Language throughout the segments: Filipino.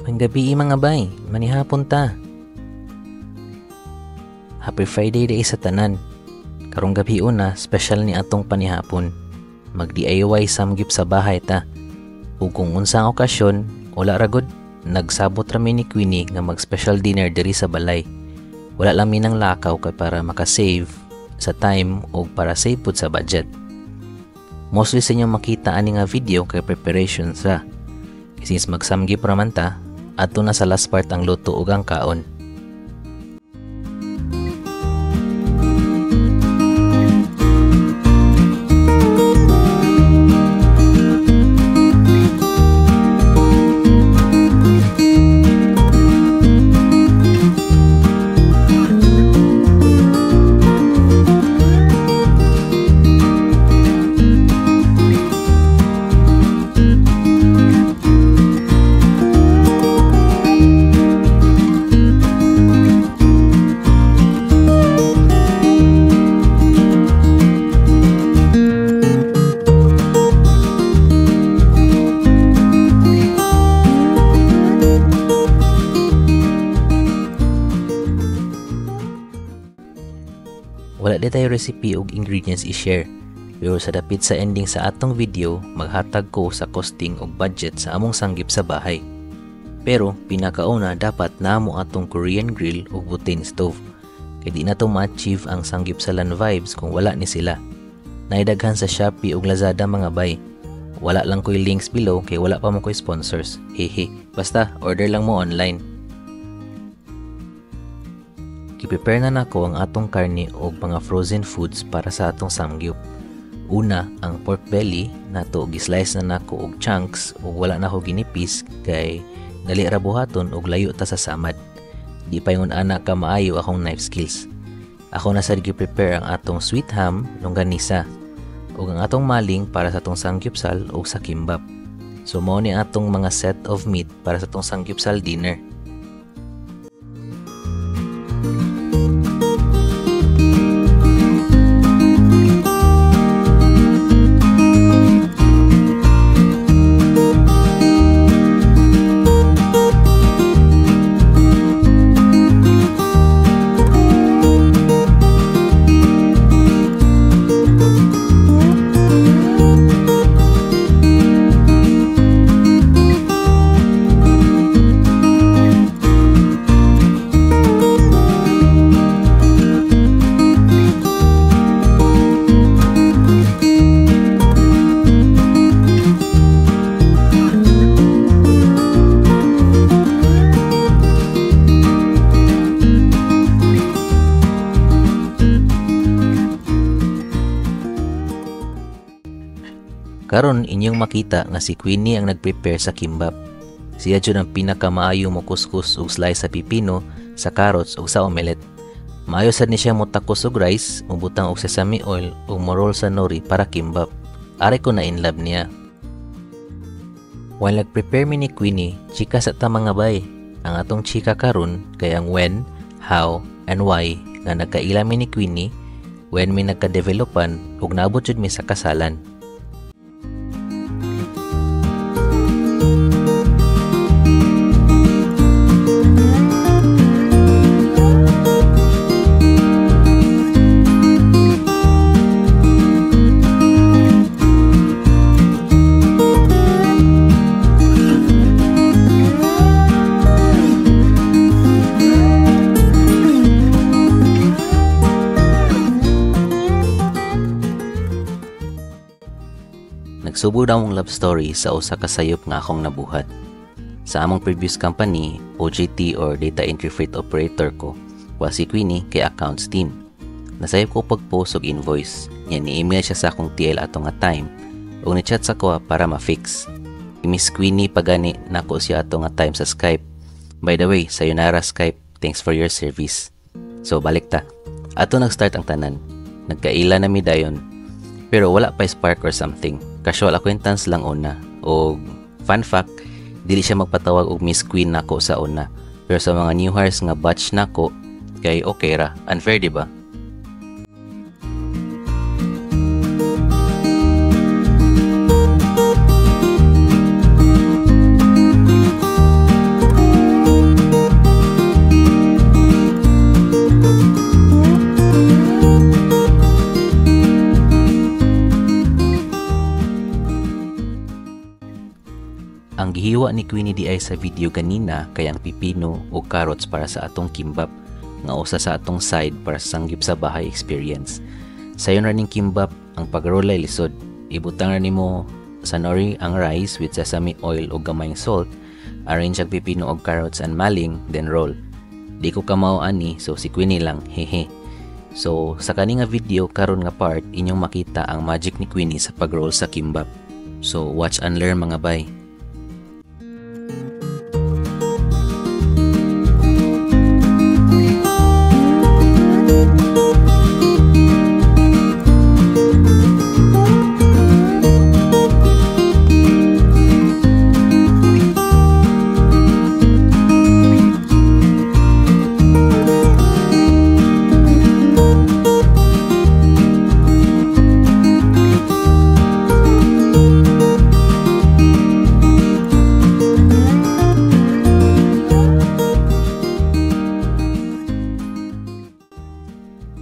Ang gabi mga bay, manihapon ta. Happy Friday day sa tanan. Karong gabi una, special ni atong panihapon. Mag-DIY samgyup sa bahay ta. Ug kung unsang okasyon, wala ragod, nagsabot rami ni Queenie nga mag-special dinner diri sa balay. Wala lang minang lakaw kay para makasave sa time o para save pud sa budget. Mostly sa inyo makita ani nga video kay preparation sa. Since magsamgyup raman ta, ato na sa last part ang luto ug ang kaon. Wala di tayo recipe ug ingredients i-share, pero sa dapit sa ending sa atong video, maghatag ko sa costing ug budget sa among sanggip sa bahay. Pero pinakauna dapat namo atong Korean grill ug butane stove, kay di na to ma-achieve ang sanggip sa LAN vibes kung wala ni sila. Naidaghan sa Shopee ug Lazada mga bay. Wala lang ko'y links below kay wala pa mo ko'y sponsors. Hehe, basta order lang mo online. Kiprepare na nako ang atong karne o mga frozen foods para sa atong samgyup. Una, ang pork belly nato gislice na nako og chunks ug wala na ko ginipis kay dali ra buhaton ug layo ta sa samad. Di pa yung ana ka maayo akong knife skills. Ako na sad gi-prepare ang atong sweet ham, longganisa ug ang atong maling para sa atong samgyupsal ug sa kimbap. So mao ni atong mga set of meat para sa atong samgyupsal dinner. Karon inyong makita nga si Queenie ang nagprepare sa kimbap. Siya jud ang pinakamaayo mo kuskus ug slice sa pipino, sa carrots ug sa omelette. Maayo sad ni siya mo takos og rice, mubutang og sesame oil ug morol sa nori para kimbap. Are ko na in love niya. While nagprepare mi ni Queenie, chika sa ta mga bay. Ang atong chika karon kay ang when, how, and why nga nagkaila mi ni Queenie when mi nagka-developan ug naabot jud mi sa kasalan. Nagsubo daw ang love story sa usa ka sayop nga akong nabuhat. Sa among previous company, OJT or Data Entry Freight Operator ko, wa si Queenie kay accounts team. Nasayop ko pag-post og invoice. Yan ni-email siya sa akong TL ato nga time ug ni-chat sa ko para ma-fix. Miss Queenie pagani nako siya ato nga time sa Skype. By the way, sayonara Skype, thanks for your service. So balik ta. Ato nag-start ang tanan. Nagkaila na mi dayon. Pero wala pa spark or something. Casual acquaintance lang una. O fun fact, dili siya magpatawag og Miss Queen nako sa una. Pero sa mga new hires nga batch nako, kay okay ra. Unfair, di ba? giwa ni Queenie di ay sa video ganina kay ang pipino o carrots para sa atong kimbap nga usa sa atong side para sa sanggip sa bahay experience. Sayon ra ning kimbap ang pagrolay lisod. Ibutang ra nimo sa nori ang rice with sesame oil o gamayng salt, arrange ang pipino og carrots and maling, then roll. Di ko kamao ani, so si Queenie lang, hehe. So sa kani nga video karon nga part inyong makita ang magic ni Queenie sa pagroll sa kimbap. So watch and learn mga bay.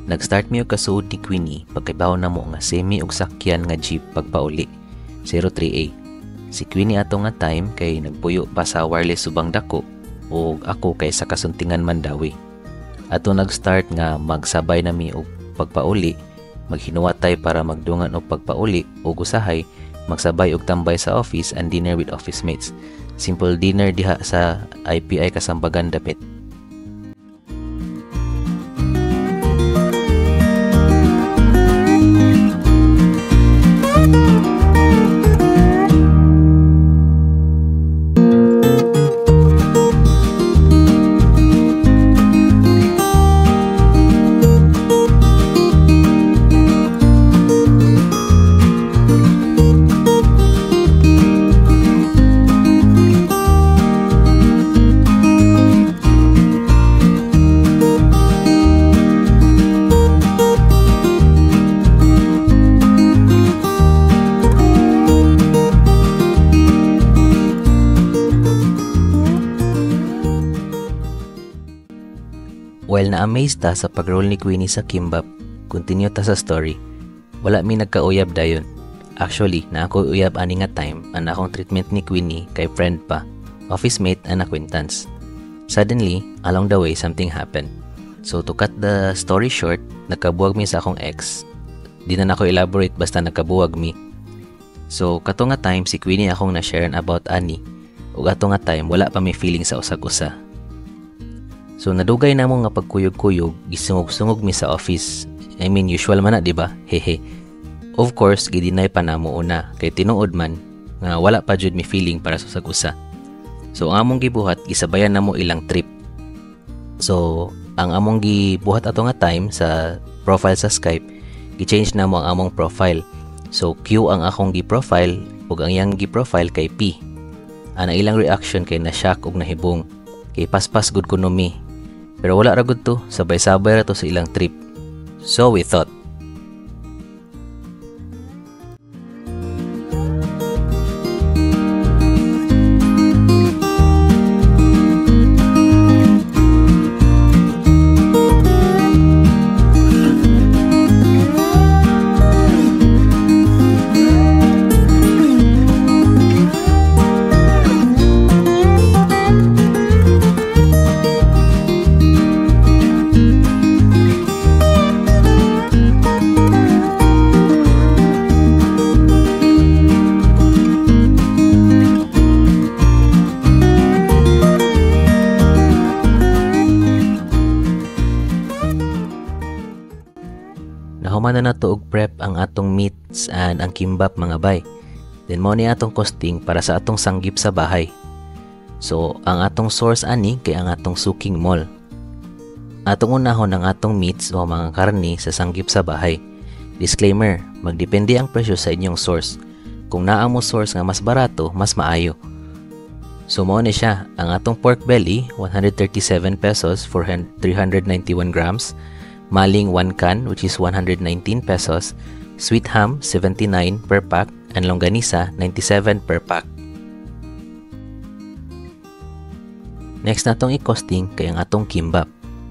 Nag-start mi og kasuod ni Queenie pagkaibaw na mo nga semi og sakyan nga jeep pagpauli 03A. Si Queenie ato nga time kay nagpuyo pa sa wireless subang dako ug ako kay sa kasuntingan Mandawi. Ato nag-start nga magsabay nami og pagpauli, maghinuwatay para magdungan og pagpauli ug usahay magsabay og tambay sa office and dinner with office mates. Simple dinner diha sa IPI Kasambagan dapit. While na-amaze ta sa pag-roll ni Queenie sa kimbap, continue ta sa story. Wala mi nagkauyab dayon. Actually, na ako uyab ani nga time ang akong treatment ni Queenie kay friend pa, office mate and acquaintance. Suddenly, along the way, something happened. So to cut the story short, nagkabuwag mi sa akong ex. Di na ako elaborate basta nagkabuwag mi. So kato nga time si Queenie akong na-share about ani. Ug ato nga time wala pa may feeling sa usag-usa. So nadugay na mo nga pagkuyog-kuyog, gisungog-sungog mi sa office. I mean usual man na, di ba? Hehe. Of course, gidinay pa na mo una kay tinuod man nga wala pa jud mi feeling para sa usag-usa. So ang among gibuhat gisabayan na mo ilang trip. So ang among gibuhat ato nga time sa profile sa Skype, gi-change na mo ang among profile. So Q ang akong gi-profile ug ang iyang gi-profile kay P. Ana ilang reaction kay na-shock ug nahibong. Kay paspas gud kuno mi. Pero wala ra gud to, sabay-sabay ra to sa ilang trip. So we thought, nahuman na nato og prep ang atong meats and ang kimbap mga bay. Then mo ni atong costing para sa atong sanggip sa bahay. So ang atong source ani kay ang atong suking mall. Atong unahon ang atong meats o mga karne sa sanggip sa bahay. Disclaimer, magdepende ang presyo sa inyong source. Kung naa mo source nga mas barato, mas maayo. So mo ni siya, ang atong pork belly 137 pesos for 391 grams. Maling 1 can which is 119 pesos, sweet ham 79 per pack, and longganisa 97 per pack. Next natong i-costing kay ang atong kimbap.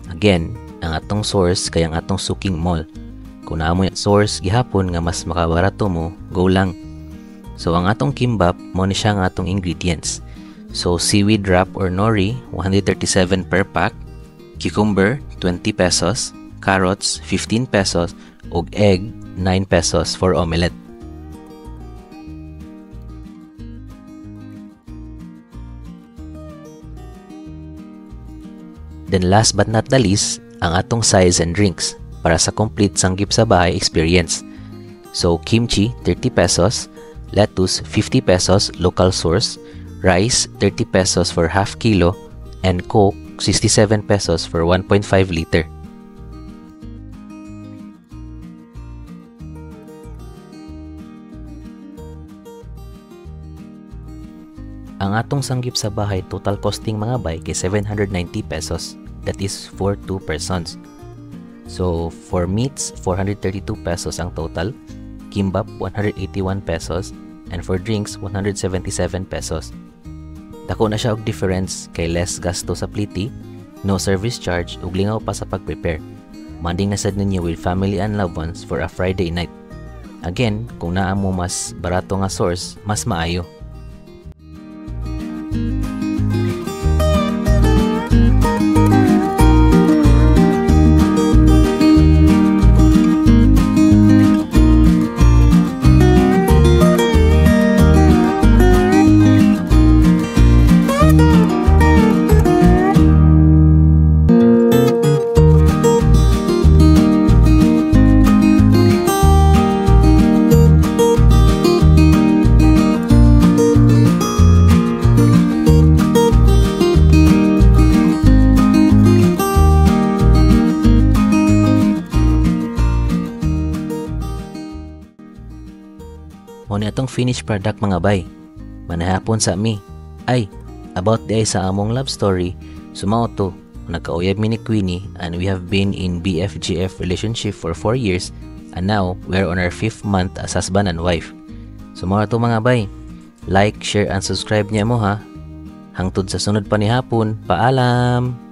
Again, ang atong source kay ang atong suking mall. Kung naa mo yung source gihapon nga mas makabarato mo, go lang. So ang atong kimbap mo ni siya ang atong ingredients. So seaweed wrap or nori, 137 per pack. Cucumber, 20 pesos. Carrots, 15 pesos. Ug egg, 9 pesos for omelette. Then last but not the least, ang atong sides and drinks para sa complete sanggip sa bahay experience. So kimchi, 30 pesos. Lettuce, 50 pesos, local source. Rice, 30 pesos for half kilo, and Coke, 67 pesos for 1.5 liter. Ang atong sanggip sa bahay total costing mga bay kay 790 pesos. That is for 2 persons. So for meats, 432 pesos ang total. Kimbap, 181 pesos. And for drinks, 177 pesos. Dako na siya og difference kay less gasto sa pliti, no service charge ug lingaw pa sa pag-prepare. Manding na sad ninyo with family and loved ones for a Friday night. Again, kung naa mo mas barato nga source, mas maayo. Muna itong finished product mga bay. Manahapon sa mi. Ay, about di sa among love story, sumao to. Nagkauyab mi ni Queenie and we have been in BFGF relationship for 4 years and now we're on our 5th month as husband and wife. Sumao to mga bay. Like, share, and subscribe niya mo ha. Hangtod sa sunod pa ni hapon. Paalam!